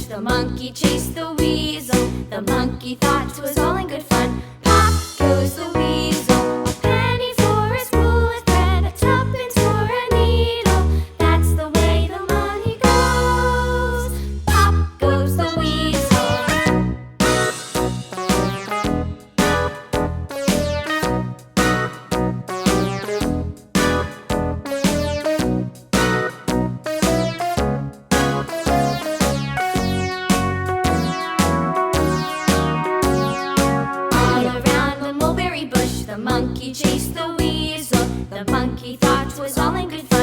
The monkey chased the weasel. The monkey thought 'twas all in good fun. Pop goes the weasel. A penny for a spool of thread, a tuppence for a needle. That's the way the money goes. Pop goes the weasel. The monkey chased the weasel. The monkey thought 'twas all in good fun.